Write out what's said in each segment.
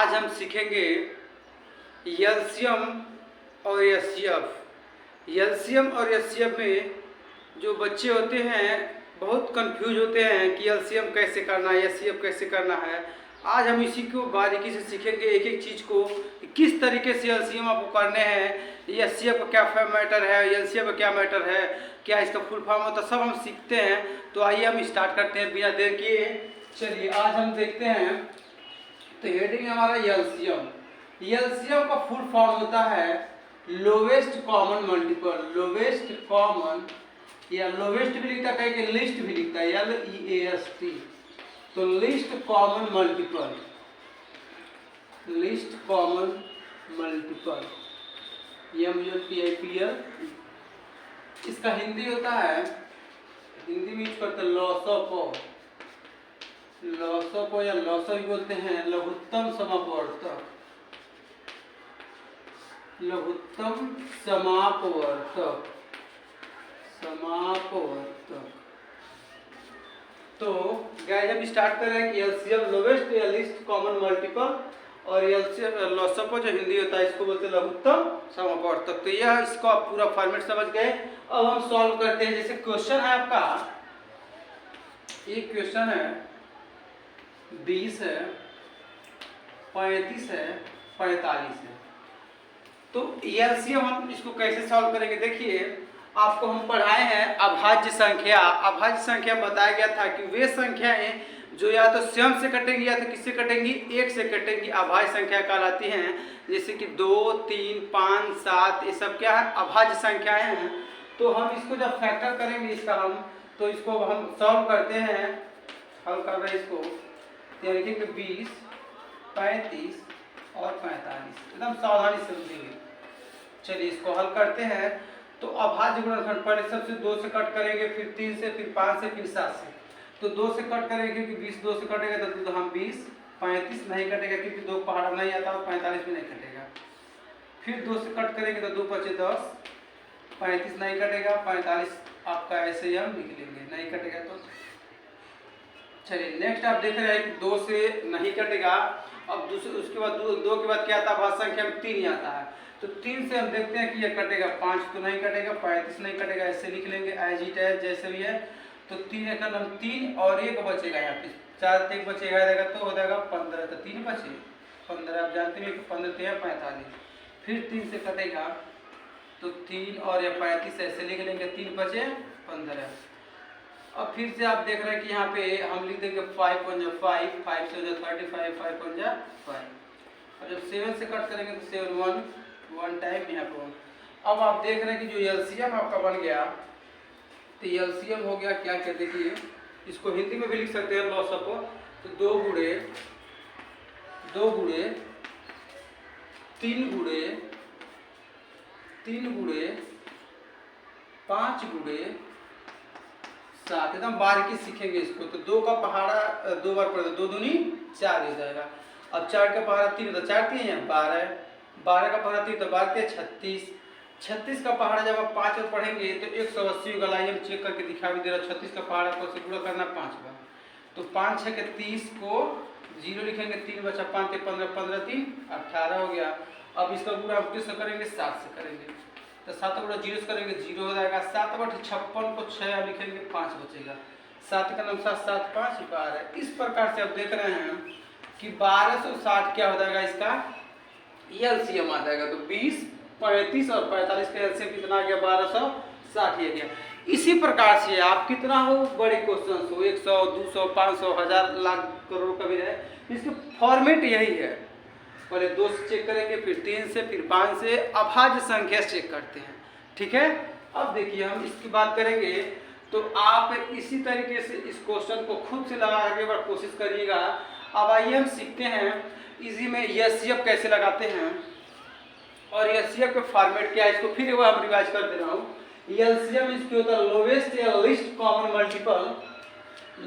आज हम सीखेंगे एलसीएम और एचसीएफ। एलसीएम और एचसीएफ में जो बच्चे होते हैं बहुत कंफ्यूज होते हैं कि एलसीएम कैसे करना है, एचसीएफ कैसे करना है। आज हम इसी को बारीकी से सीखेंगे, एक एक चीज़ को किस तरीके से एलसीएम आपको करने हैं, एचसीएफ का क्या मैटर है, एलसीएम का क्या मैटर है, क्या इसका फुल फॉर्म होता है, सब हम सीखते हैं। तो आइए हम स्टार्ट करते हैं बिना देर किए। चलिए आज हम देखते हैं। तो हेडिंग हमारा एलसीएम। एलसीएम का फुल फॉर्म होता है lowest common multiple. Lowest common या लोवेस्ट भी लिखता है, कहीं लिस्ट भी लिखता है, LEAST। तो list common multiple, list common multiple, MLTIPL। इसका हिंदी होता है, हिंदी में यूज करते हैं लॉसो या लॉसो भी बोलते हैं, लघुत्तम समापवर्तक। लघुत्तम समापवर्तक, समापवर्तक। तो गाइस हम स्टार्ट कर रहे हैं कि एलसीएम लोवेस्ट या लिस्ट कॉमन मल्टीपल, और एलसीएम लॉसो जो हिंदी होता है इसको बोलते हैं लघुत्तम समापवर्तक। तो यह इसको आप पूरा फॉर्मेट समझ गए। अब हम सॉल्व करते हैं। जैसे क्वेश्चन है आपका, एक क्वेश्चन है 20 है, 35 है, 45 है। तो एलसीएम हम इसको कैसे सॉल्व करेंगे, देखिए आपको हम पढ़ाए हैं अभाज्य संख्या। अभाज्य संख्या बताया गया था कि वे संख्याएं जो या तो स्वयं से कटेंगी या तो किससे कटेंगी, एक से कटेंगी, अभाज्य संख्या कहलाती हैं। जैसे कि 2, 3, 5, 7 ये सब क्या है, अभाज्य संख्याएं हैं। तो हम इसको जब फैक्टर करेंगे इसका तो इसको हम सॉल्व करते हैं, हल कर रहे हैं इसको। तो लिखेंगे 20, 35 और 45, एकदम सावधानी से लिखेंगे। चलिए इसको हल करते हैं। तो अभाज्य गुणनखंड पहले सबसे 2 से कट करेंगे, फिर 3 से, फिर 5 से, फिर 7 से। तो 2 से कट करेंगे क्योंकि 20 2 से कटेगा तो हम 20, 35 नहीं कटेगा क्योंकि 2 पहाड़ा नहीं आता, और 45 भी नहीं कटेगा। फिर 2 से कट करेंगे तो 2 बचे 10, 35 नहीं कटेगा, 45 आपका ऐसे ही हम लिख लेंगे, नहीं कटेगा तो। चलिए नेक्स्ट आप देख रहे हैं कि 2 से नहीं कटेगा। अब दूसरे उसके बाद 2 के बाद क्या आता है, अभाज्य संख्या में 3 ही आता है। तो 3 से हम देखते हैं कि ये कटेगा, 5 तो नहीं कटेगा, 35 नहीं कटेगा, ऐसे लिख लेंगे एज इट है जैसे भी है। तो 3 एक हम 3 और 1 बचेगा, यहाँ पे 4 1 बचेगा रहेगा तो हो जाएगा 15। तो 3 बचे 15, आप जानते हैं कि 15 3 45। फिर 3 से कटेगा तो 3 और 35 ऐसे लिख लेंगे, 3 बचे 15। अब फिर से आप देख रहे हैं कि यहाँ पे हम लिख देंगे 5 पंजा 5, 5 से हो जाए 35, 5 पंजा 5। और जब 7 से कट करेंगे तो 7 1 टाइम यहाँ पर 1। अब आप देख रहे हैं कि जो एलसीएम आपका बन गया, तो एलसीएम हो गया क्या कहते हैं कि इसको हिंदी में भी लिख सकते हैं लॉस को। तो 2 गुणे 3 गुणे 3 गुणे 5 गुणे 7, एकदम बारीकी सीखेंगे इसको। तो 2 का पहाड़ा 2 बार पड़ेगा, 2 दूनी 4 हो जाएगा। अब 4 का पहाड़ा 3 तो 4 3 है 12, 12 का पहाड़ा 3 तो 12 के 36, 36 का पहाड़ा जब आप 5 बार पढ़ेंगे तो 180 होगा। लाइए हम चेक करके दिखा भी दे रहा। 36 का पहाड़ा को से पूरा करना 5 बार। तो 5 6 के 30 को 0 लिखेंगे, 3 बचा 5 के 15, 15 3 18 हो गया। अब इसका पूरा हम किससे करेंगे, 7 से करेंगे। तो 7 गुणा 0 से करेंगे 0 हो जाएगा। 7 बटे 56 को 6 लिखेंगे, 5 बचेगा। 7 का अनुसार 7 5 12। इस प्रकार से आप देख रहे हैं कि 1260 क्या हो जाएगा, इसका एलसीएम आ जाएगा। तो 20, 35 और 45 का एलसीएम कितना आ गया, 1260 ही आ गया। इसी प्रकार से आप कितना हो बड़े क्वेश्चन हो, 100 200 500 1000 लाख करोड़ का भी है, इसके फॉर्मेट यही है। पहले 2 से चेक करेंगे, फिर 3 से, फिर 5 से, अभाज्य संख्या से चेक करते हैं। ठीक है। अब देखिए हम इसकी बात करेंगे। तो आप इसी तरीके से इस क्वेश्चन को खुद से लगा के बार कोशिश करिएगा। अब आइए हम सीखते हैं इजी में एचसीएफ कैसे लगाते हैं और एचसीएफ का फॉर्मेट क्या है। इसको फिर एक बार हम रिवाइज कर दे रहा हूँ। एलसीएम इसकी होता है लोवेस्ट या लिस्ट कॉमन मल्टीपल।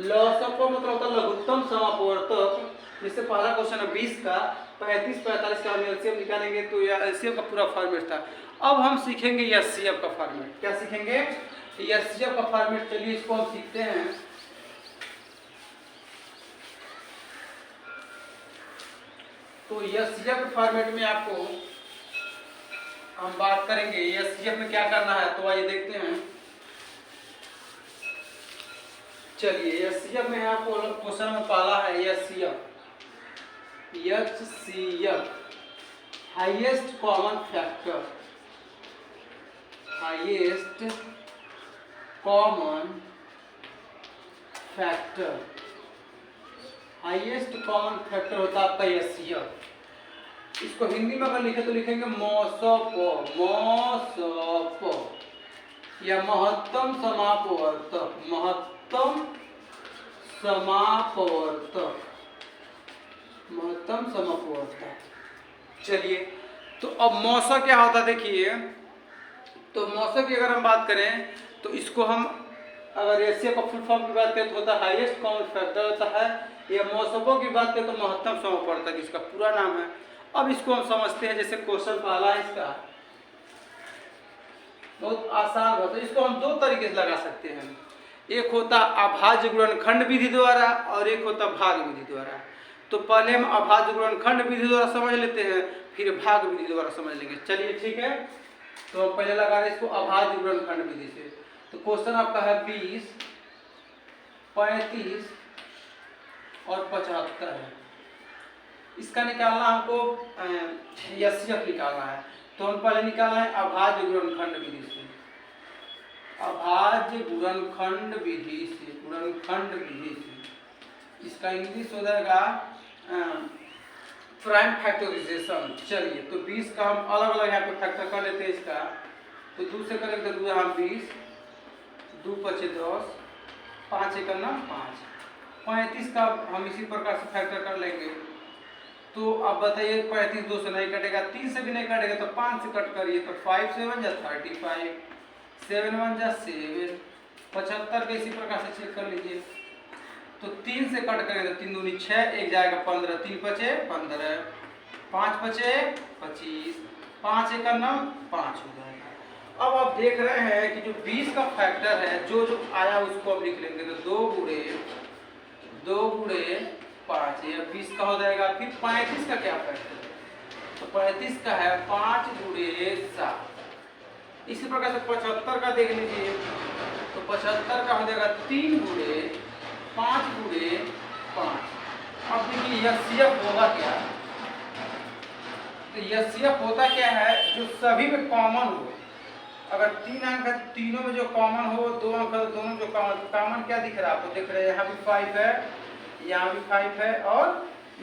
लॉसअप का मतलब होता है लघुत्तम समापवर्तक। जैसे पहला क्वेश्चन है 20 का, 35 45 का हम एलसीएम निकालेंगे, तो यह एलसीएम का पूरा फॉर्मेट था। अब हम सीखेंगे एचसीएफ का फॉर्मेट। क्या सीखेंगे, एचसीएफ का फॉर्मेट। चलिए इसको हम सीखते हैं। तो एचसीएफ फॉर्मेट में आपको हम बात करेंगे एचसीएफ में क्या करना है, तो आइए देखते हैं। चलिए एचसीएफ में आपको क्वेश्चन में पहला है HCF highest common factor, highest common factor, highest common factor होता है आपका एचसीएफ। इसको हिंदी में अगर लिखे तो लिखेंगे मौसप या महत्तम समापवर्तक, महत्तम समापवर्तक, महत्तम समापवर्तक। चलिए तो अब मौसा क्या होता है देखिए, तो मौसा की अगर हम बात करें तो इसको हम अगर एशिया का फुल फॉर्म की बात करें तो होता है हाईएस्ट कॉमन फैक्टर होता है, या मौसमों की बात करें तो महत्तम समापवर्तक इसका पूरा नाम है। अब इसको हम समझते हैं, जैसे क्वेश्चन पहला है इसका बहुत आसान होता है, इसको हम दो तरीके से लगा सकते हैं, एक होता अभाज्य गुणनखंड विधि द्वारा और एक होता भाग विधि द्वारा। तो पहले हम अभाज्य गुणनखंड विधि द्वारा समझ लेते हैं, फिर भाग विधि द्वारा समझ लेंगे। चलिए ठीक है, तो हम पहले लगा रहे इसको अभाज्य गुणनखंड विधि से। तो क्वेश्चन आपका है 20, 35 और 75 है, इसका निकालना हमको एचसीएफ निकालना है। तो हम पहले निकालना है अभाज्य गुणनखंड विधि से, अभाज्य गुणनखंड विधि से, गुणनखंड विधि से। इसका इंग्लिश हो जाएगा प्राइम फैक्टराइजेशन। चलिए तो 20 का हम अलग अलग यहाँ पे फैक्टर कर लेते हैं इसका, तो 2 से करेंगे तो 2 यहाँ 20, 2 पचे 10, 5 एक 5, 35 का हम इसी प्रकार से फैक्टर कर लेंगे। तो अब बताइए 35 2 से नहीं कटेगा, 3 से भी नहीं कटेगा, तो 5 से कट करिए तो 5 7 जा 35, 7 1 जा 7, 75 के इसी प्रकार से चेक कर लीजिए। तो 3 से कट करेंगे तो 3 दूनी 6, एक जाएगा 15, 3 पचे 15, 5 पचे 25, 5 एक 5 हो जाएगा। अब आप देख रहे हैं कि जो 20 का फैक्टर है, जो जो आया उसको हम लिख लेंगे, तो 2 गुणे 5 या 20 का हो जाएगा। फिर 35 का क्या फैक्टर है, तो 35 का है 5 गुणे 7। इसी प्रकार से 75 का देख लीजिए, तो 75 का हो जाएगा 3 गुणे 5 गुणे 5। अब देखिए एचसीएफ होगा क्या, तो एचसीएफ होता क्या है, जो सभी में कॉमन हो। अगर 3 अंक है, तीनों में जो कॉमन हो, 2 अंक है, दोनों जो कॉमन क्या दिख रहा है आपको, देख रहे हैं यहाँ भी 5 है, यहाँ भी 5 है और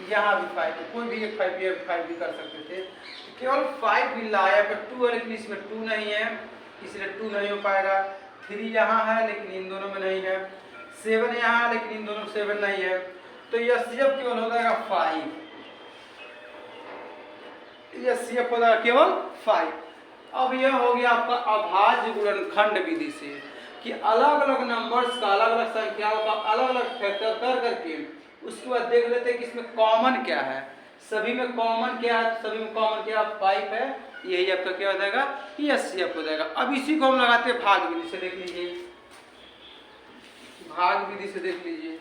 यहाँ भी 5 है, कोई भी एक 5 भी कर सकते थे। केवल 5 भी लाया पर 2 है, लेकिन इसमें 2 नहीं है, इसलिए 2 नहीं हो पाएगा। 3 यहाँ है लेकिन इन दोनों में नहीं है, 7 यहाँ है लेकिन इन दोनों 7 नहीं है, तो एचसीएफ केवल हो जाएगा 5, एचसीएफ हो जाएगा केवल 5। अब यह हो गया आपका अभाज्य गुणनखंड विधि से, कि अलग अलग नंबर्स का, अलग अलग संख्याओं का अलग अलग फैक्टर कर करके उसके बाद देख लेते हैं कि इसमें कॉमन क्या है। सभी में कॉमन क्या है, सभी में कॉमन क्या 5 है, यही आपका क्या हो जाएगा, एचसीएफ हो जाएगा। अब इसी को हम लगाते हैं भाग विधि से, देख लीजिए भाग विधि से, देख लीजिए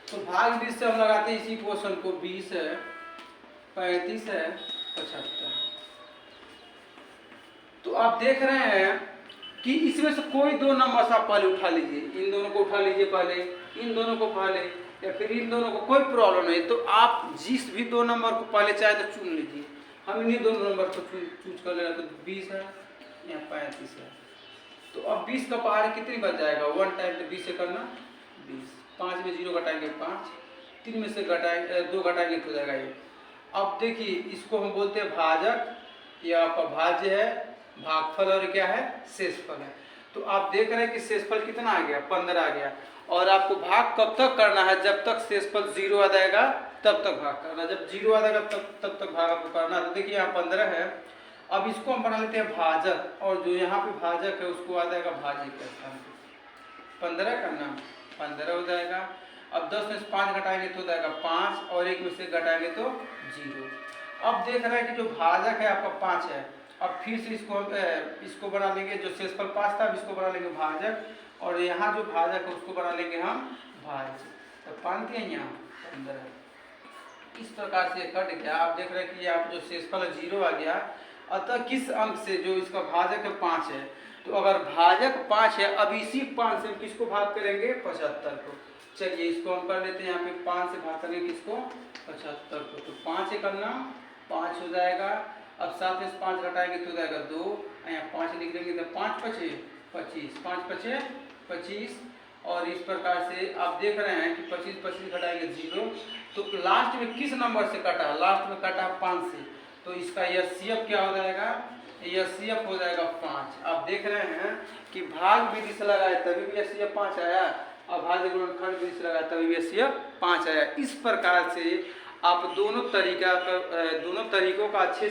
तो भाग विधि से हम लगाते हैं इसी क्वेश्चन को, 20 है, 35 है, 75। तो आप देख रहे हैं कि इसमें से कोई 2 नंबर आप पहले उठा लीजिए, इन दोनों को उठा लीजिए पहले, इन दोनों को पहले, या फिर इन दोनों को, कोई प्रॉब्लम नहीं। तो आप जिस भी 2 नंबर को पहले चाहे तो चुन लीजिए, हम इन्हीं 2 नंबर को चूज कर लेना। तो 20 है या 35 है, तो अब 20 का पहाड़ कितनी बच जाएगा, 1 टाइम, तो 20 से करना 20, 5 में 0 घटाएंगे 5, 3 में से घटाएंगे 2 घटाएंगे तो हो जाएगा ये। अब देखिए इसको हम बोलते हैं भाजक, ये आपका भाज्य है, भागफल और क्या है शेषफल है। तो आप देख रहे हैं कि शेषफल कितना आ गया, 15 आ गया। और आपको भाग कब तक करना है, जब तक शेषफल 0 आ जाएगा तब तक भाग करना, जब 0 आ जाएगा तब तक भाग आपको करना। तो देखिए यहाँ 15 है, अब इसको हम बना लेते हैं भाजक, और जो यहाँ पे भाजक है उसको आ जाएगा भाज्य के स्थान पे, 15 का नाम 15 हो जाएगा। अब 10 में से 5 घटाएंगे तो हो जाएगा 5, और 1 में से घटाएंगे तो 0। अब देख रहे हैं कि जो भाजक है आपका 5 है, अब फिर से इसको बना लेंगे, जो शेषफल 5 था, अब इसको बना लेंगे भाजक, और यहाँ जो भाजक है उसको बना लेंगे हम भाज्य। तो 5 दिया यहाँ 15। इस प्रकार से कट गया। आप देख रहे हैं कि यहाँ जो शेषफल 0 आ गया। अतः किस अंक से जो इसका भाजक है 5 है, तो अगर भाजक 5 है, अब इसी 5 से किसको भाग करेंगे 75 को। चलिए इसको हम कर लेते हैं, यहाँ पे 5 से भाग करेंगे किसको 75 को। तो 5 एक करना 5 हो जाएगा। अब साथ में 5 घटाएंगे तो हो जाएगा 2, यहाँ 5 लिख देंगे तो 5 पचे 25, 5 पचे 25। और इस प्रकार से आप देख रहे हैं कि 25 25 घटाएंगे 0। तो लास्ट में किस नंबर से कटा, लास्ट में कटा 5 से, तो इसका एचसीएफ क्या हो जाएगा, एचसीएफ हो जाएगा 5। आप देख रहे हैं कि भाग विधि से लगाए तभी भी एचसीएफ 5 आया, और भाज्य गुणनखंड विधि से लगाए तभी भी एचसीएफ 5 आया। इस प्रकार से आप दोनों तरीकों का अच्छे